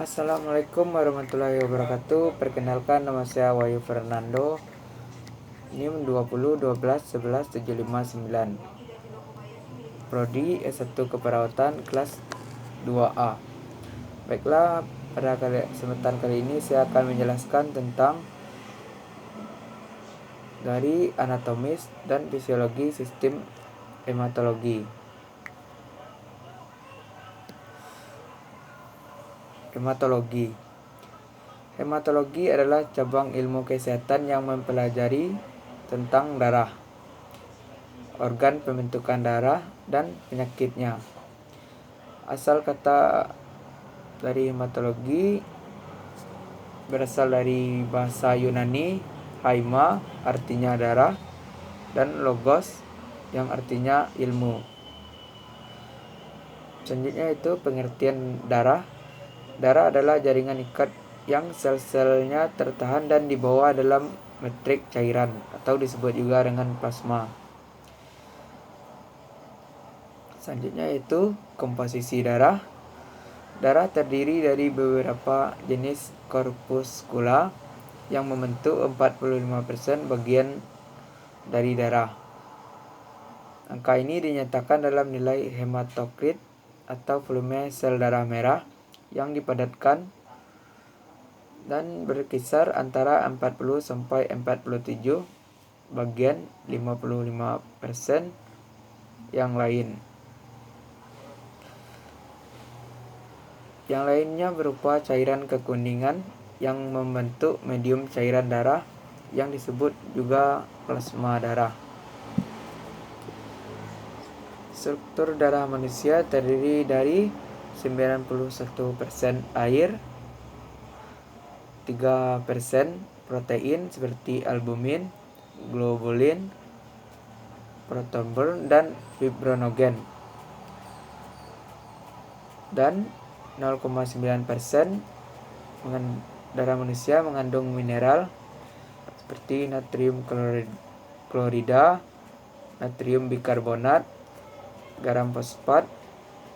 Assalamualaikum warahmatullahi wabarakatuh. Perkenalkan, nama saya Wahyu Fernando. NIM 2012111759. Prodi S1 Keperawatan kelas 2A. Baiklah, pada kesempatan kali ini saya akan menjelaskan tentang dari anatomis dan fisiologi sistem hematologi. Hematologi adalah cabang ilmu kesehatan yang mempelajari tentang darah, organ pembentukan darah, dan penyakitnya. Asal kata dari hematologi berasal dari bahasa Yunani haima, artinya darah, dan logos yang artinya ilmu. Selanjutnya itu pengertian darah. Darah adalah jaringan ikat yang sel-selnya tertahan dan dibawa dalam metrik cairan atau disebut juga dengan plasma. Selanjutnya itu komposisi darah. Darah terdiri dari beberapa jenis korpuskula yang membentuk 45% bagian dari darah. Angka ini dinyatakan dalam nilai hematokrit atau volume sel darah merah yang dipadatkan dan berkisar antara 40 sampai 47 bagian 55% yang lain. Yang lainnya berupa cairan kekuningan yang membentuk medium cairan darah yang disebut juga plasma darah. Struktur darah manusia terdiri dari 91% air, 3% protein seperti albumin, globulin, protombor, dan fibrinogen, dan 0,9% darah manusia mengandung mineral seperti natrium klorida, natrium bikarbonat, garam fosfat,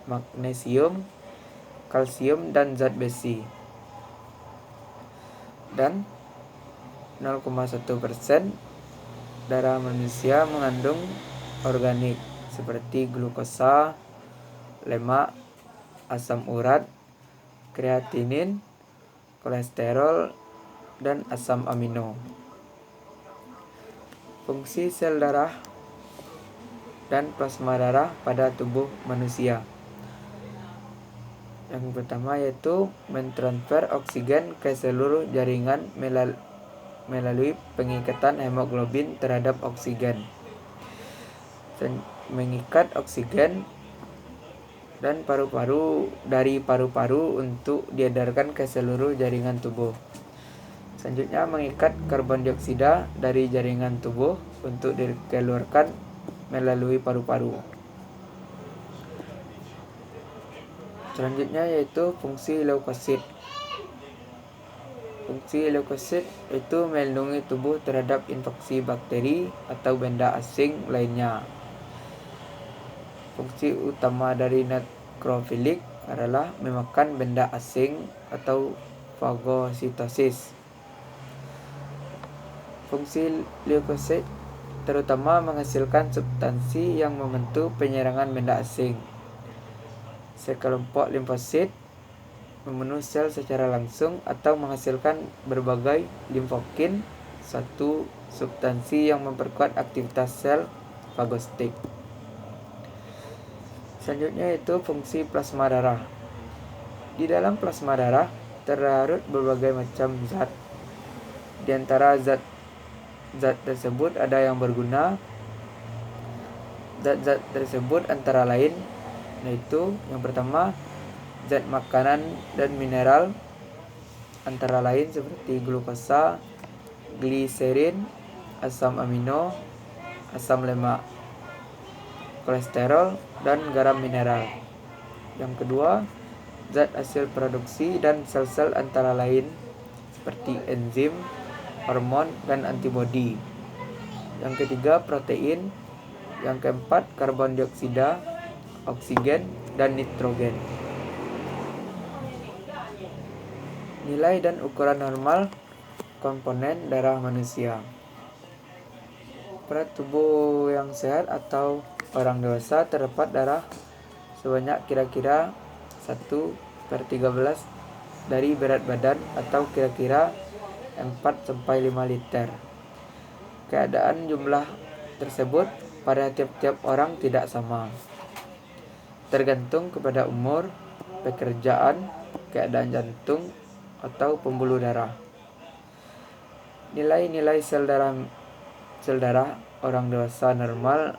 magnesium, kalsium, dan zat besi. Dan 0,1% darah manusia mengandung organik seperti glukosa, lemak, asam urat, kreatinin, kolesterol, dan asam amino. Fungsi sel darah dan plasma darah pada tubuh manusia. Yang pertama yaitu mentransfer oksigen ke seluruh jaringan melalui pengikatan hemoglobin terhadap oksigen, mengikat oksigen dan dari paru-paru untuk diedarkan ke seluruh jaringan tubuh. Selanjutnya mengikat karbon dioksida dari jaringan tubuh untuk dikeluarkan melalui paru-paru. Selanjutnya yaitu fungsi leukosit. Fungsi leukosit itu melindungi tubuh terhadap infeksi bakteri atau benda asing lainnya. Fungsi utama dari nekrofilik adalah memakan benda asing atau fagositosis. Fungsi leukosit terutama menghasilkan substansi yang membantu penyerangan benda asing. Sekelompok limfosit membunuh sel secara langsung atau menghasilkan berbagai limfokin, satu substansi yang memperkuat aktivitas sel fagosit. Selanjutnya itu fungsi plasma darah. Di dalam plasma darah terlarut berbagai macam zat. Di antara zat tersebut ada yang berguna. Zat-zat tersebut antara lain yaitu yang pertama zat makanan dan mineral antara lain seperti glukosa, gliserin, asam amino, asam lemak, kolesterol, dan garam mineral. Yang kedua, zat hasil produksi dan sel-sel antara lain seperti enzim, hormon, dan antibodi. Yang ketiga, protein. Yang keempat, karbon dioksida, oksigen, dan nitrogen. Nilai dan ukuran normal komponen darah manusia. Pada tubuh yang sehat atau orang dewasa terdapat darah sebanyak kira-kira 1/13 dari berat badan atau kira-kira 4-5 liter. Keadaan jumlah tersebut pada tiap-tiap orang tidak sama, tergantung kepada umur, pekerjaan, keadaan jantung, atau pembuluh darah. Nilai-nilai sel darah orang dewasa normal.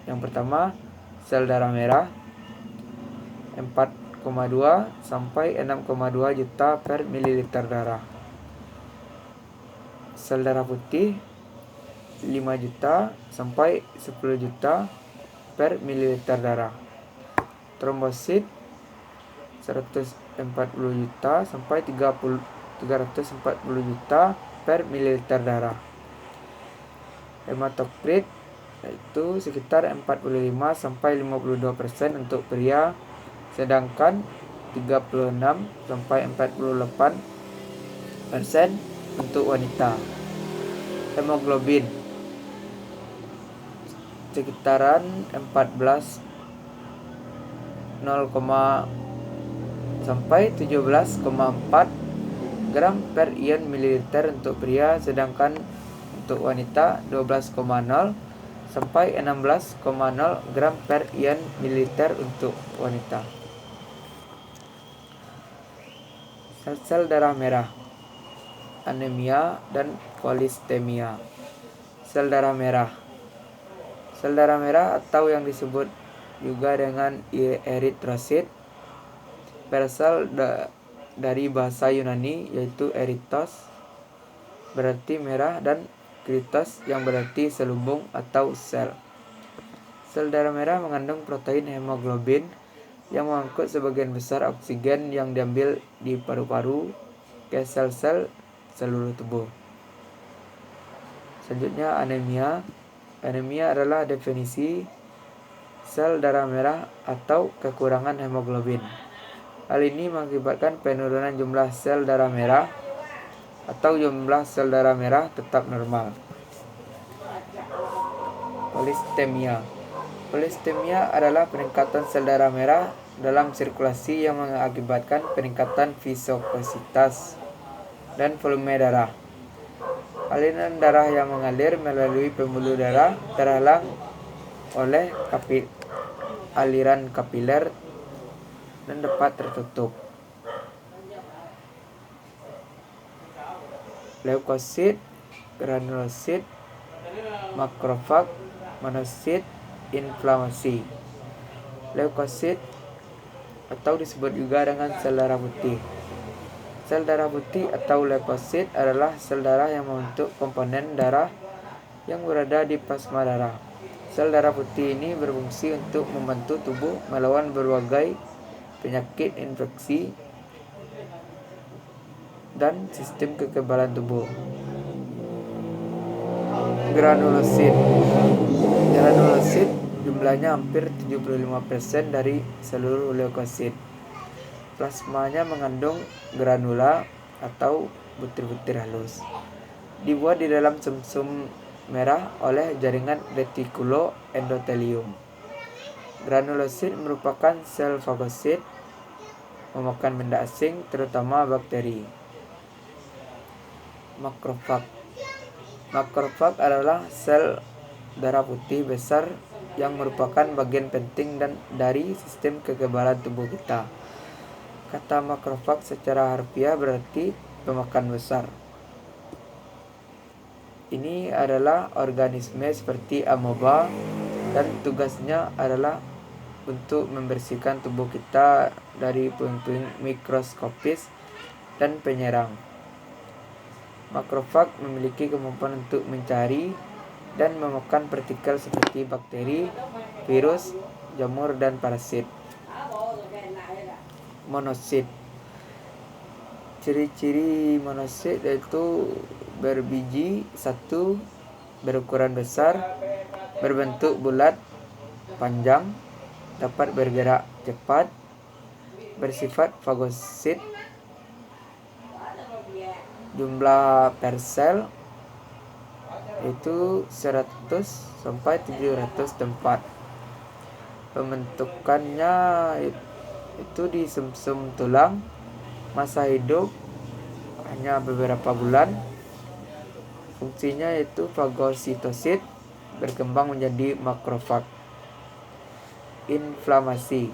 Yang pertama, sel darah merah 4,2 sampai 6,2 juta per mililiter darah. Sel darah putih 5 juta sampai 10 juta per mililiter darah. Trombosit 140 juta sampai 340 juta per mililiter darah. Hematokrit yaitu sekitar 45 sampai 52% untuk pria, sedangkan 36 sampai 48% untuk wanita. Hemoglobin sekitaran 14 0, sampai 17,4 gram per ion mililiter untuk pria, sedangkan untuk wanita 12,0 sampai 16,0 gram per ion mililiter untuk wanita. Sel darah merah, anemia dan kolistemia. Sel darah merah. Sel darah merah atau yang disebut juga dengan eritrosit berasal dari bahasa Yunani yaitu eritos berarti merah dan kritos yang berarti selubung atau sel. Sel darah merah mengandung protein hemoglobin yang mengangkut sebagian besar oksigen yang diambil di paru-paru ke sel-sel seluruh tubuh. Selanjutnya anemia. Anemia adalah definisi sel darah merah atau kekurangan hemoglobin. Hal ini mengakibatkan penurunan jumlah sel darah merah atau jumlah sel darah merah tetap normal. Kolistemia. Kolistemia adalah peningkatan sel darah merah dalam sirkulasi yang mengakibatkan peningkatan viscositas dan volume darah. Aliran darah yang mengalir melalui pembuluh darah terhalang oleh aliran kapiler dan dapat tertutup. Leukosit, granulosit, makrofag, monosit, inflamasi. Leukosit atau disebut juga dengan sel darah putih. Sel darah putih atau leukosit adalah sel darah yang membentuk komponen darah yang berada di plasma darah. Sel darah putih ini berfungsi untuk membantu tubuh melawan berbagai penyakit infeksi dan sistem kekebalan tubuh. Granulosit. Granulosit jumlahnya hampir 75% dari seluruh leukosit. Plasmanya mengandung granula atau butir-butir halus. Dibuat di dalam sumsum merah oleh jaringan retikuloendotelium. Granulosit merupakan sel fagosit, memakan benda asing, terutama bakteri. Makrofag. Makrofag adalah sel darah putih besar yang merupakan bagian penting dari sistem kekebalan tubuh kita. Kata makrofag secara harfiah berarti pemakan besar. Ini adalah organisme seperti amoeba dan tugasnya adalah untuk membersihkan tubuh kita dari puing-puing mikroskopis dan penyerang. Makrofag memiliki kemampuan untuk mencari dan memakan partikel seperti bakteri, virus, jamur, dan parasit. Monosit. Ciri-ciri monosit yaitu berbiji satu, berukuran besar, berbentuk bulat, panjang, dapat bergerak cepat, bersifat fagosit, Jumlah per sel itu 100 sampai 700 tempat. Pembentukannya itu di sumsum tulang. Masa hidup hanya beberapa bulan. Fungsinya itu fagositosit, berkembang menjadi makrofag. Inflamasi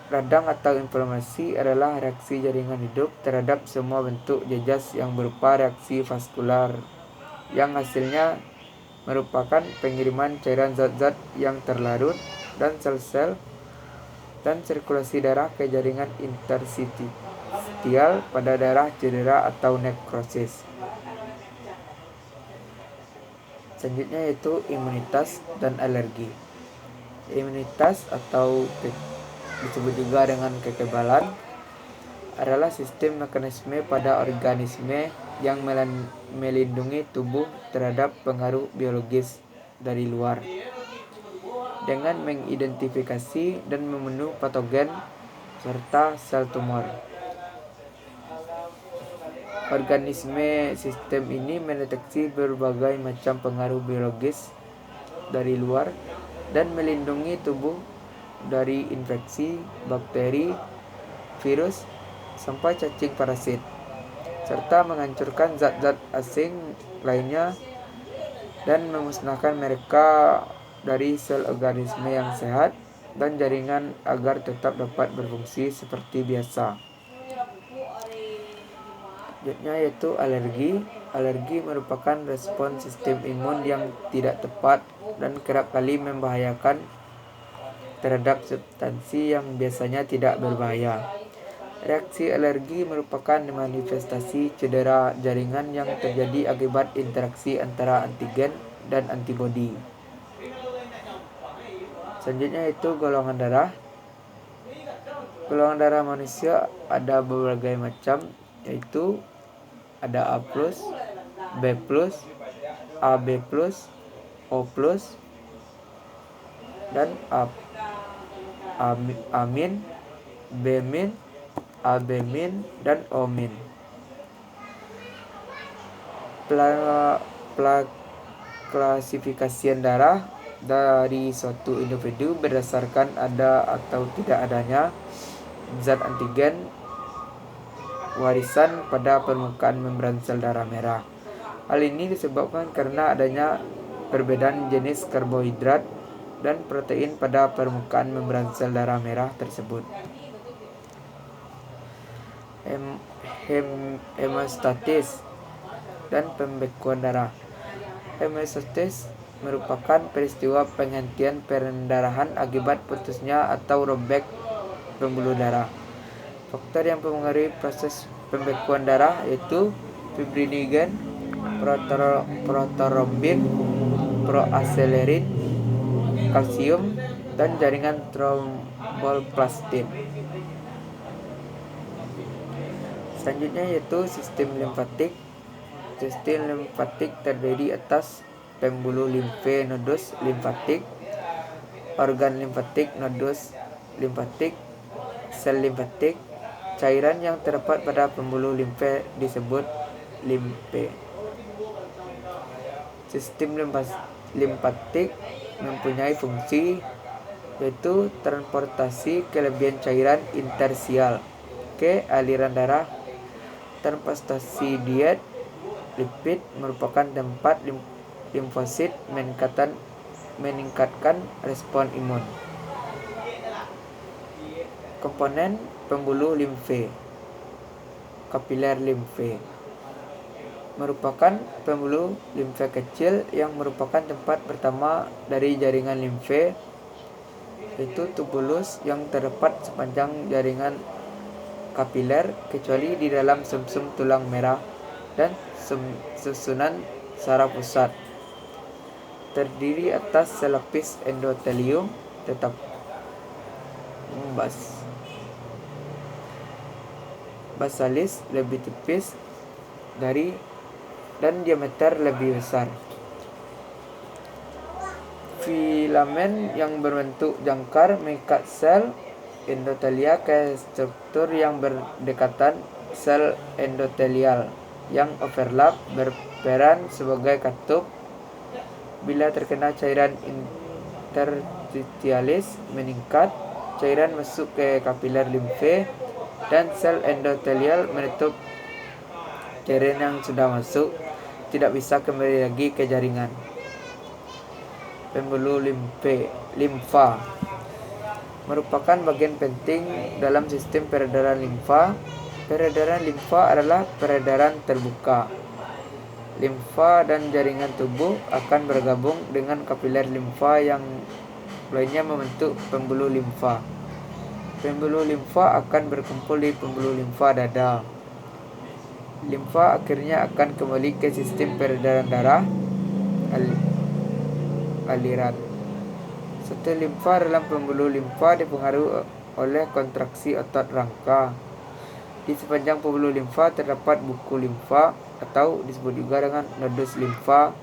radang atau inflamasi adalah reaksi jaringan hidup terhadap semua bentuk jejas yang berupa reaksi vaskular, yang hasilnya merupakan pengiriman cairan zat-zat yang terlarut dan sel-sel dan sirkulasi darah ke jaringan interstisial pada daerah cedera atau nekrosis. Selanjutnya yaitu imunitas dan alergi. Imunitas atau disebut juga dengan kekebalan adalah sistem mekanisme pada organisme yang melindungi tubuh terhadap pengaruh biologis dari luar dengan mengidentifikasi dan membunuh patogen serta sel tumor. Organisme sistem ini mendeteksi berbagai macam pengaruh biologis dari luar dan melindungi tubuh dari infeksi, bakteri, virus, sampai cacing parasit, serta menghancurkan zat-zat asing lainnya dan memusnahkan mereka dari sel organisme yang sehat dan jaringan agar tetap dapat berfungsi seperti biasa. Selanjutnya yaitu alergi. Alergi merupakan respon sistem imun yang tidak tepat dan kerap kali membahayakan terhadap substansi yang biasanya tidak berbahaya. Reaksi alergi merupakan manifestasi cedera jaringan yang terjadi akibat interaksi antara antigen dan antibodi. Selanjutnya itu golongan darah. Golongan darah manusia ada berbagai macam, yaitu ada A+, B+, AB+, O+, dan A-, B-, AB-, dan O-. Klasifikasian darah dari suatu individu berdasarkan ada atau tidak adanya zat antigen warisan pada permukaan membran sel darah merah. Hal ini disebabkan karena adanya perbedaan jenis karbohidrat dan protein pada permukaan membran sel darah merah tersebut. Hemostasis dan pembekuan darah. Hemostasis merupakan peristiwa penghentian pendarahan akibat putusnya atau robek pembuluh darah. Faktor yang mempengaruhi proses pembekuan darah yaitu fibrinogen, protorombin, proakselerin, kalsium, dan jaringan tromboplastin. Selanjutnya yaitu sistem limfatik. Sistem limfatik terdiri atas pembuluh limfe, nodus limfatik, organ limfatik, nodus limfatik, sel limfatik. Cairan yang terdapat pada pembuluh limfe disebut limfe. Sistem limfatik mempunyai fungsi yaitu transportasi kelebihan cairan interstisial ke aliran darah. Transportasi diet lipid merupakan tempat limfosit meningkatkan respon imun. Komponen pembuluh limfe. Kapiler limfe merupakan pembuluh limfe kecil yang merupakan tempat pertama dari jaringan limfe, yaitu tubulus yang terdapat sepanjang jaringan kapiler kecuali di dalam sumsum tulang merah dan susunan saraf pusat. Terdiri atas selapis endotelium tetap basalis lebih tipis dari dan diameter lebih besar. Filamen yang berbentuk jangkar mengikat sel endotelia ke struktur yang berdekatan sel endotelial yang overlap berperan sebagai katup. Bila terkena cairan interstitialis meningkat, cairan masuk ke kapiler limfe dan sel endotelial menutup cairan yang sudah masuk, tidak bisa kembali lagi ke jaringan. Pembuluh limfa merupakan bagian penting dalam sistem peredaran limfa. Peredaran limfa adalah peredaran terbuka. Limfa dan jaringan tubuh akan bergabung dengan kapiler limfa yang lainnya membentuk pembuluh limfa. Pembuluh limfa akan berkumpul di pembuluh limfa dada. Limfa akhirnya akan kembali ke sistem peredaran darah, aliran. Satu limfa dalam pembuluh limfa dipengaruhi oleh kontraksi otot rangka. Di sepanjang pembuluh limfa terdapat buku limfa atau disebut juga dengan nodus limfa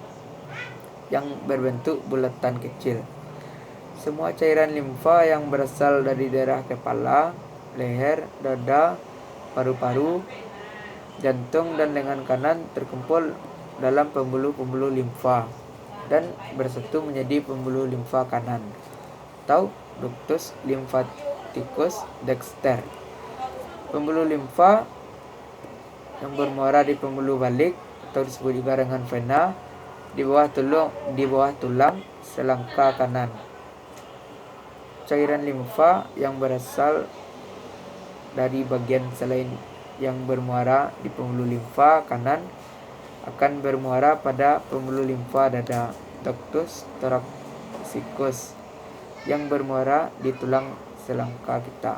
yang berbentuk bulatan kecil. Semua cairan limfa yang berasal dari daerah kepala, leher, dada, paru-paru, jantung, dan lengan kanan terkumpul dalam pembuluh-pembuluh limfa dan bersatu menjadi pembuluh limfa kanan atau ductus lymphaticus dexter. Pembuluh limfa yang bermuara di pembuluh balik atau disebut juga dengan vena di bawah tulang selangka kanan. Cairan limfa yang berasal dari bagian selain yang bermuara di pembuluh limfa kanan akan bermuara pada pembuluh limfa dada, ductus thoracicus, yang bermuara di tulang selangka kita.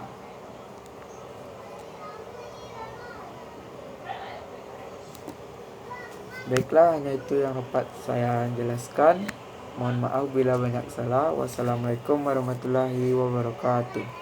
Baiklah, hanya itu yang dapat saya jelaskan. Mohon maaf bila banyak salah. Wassalamualaikum warahmatullahi wabarakatuh.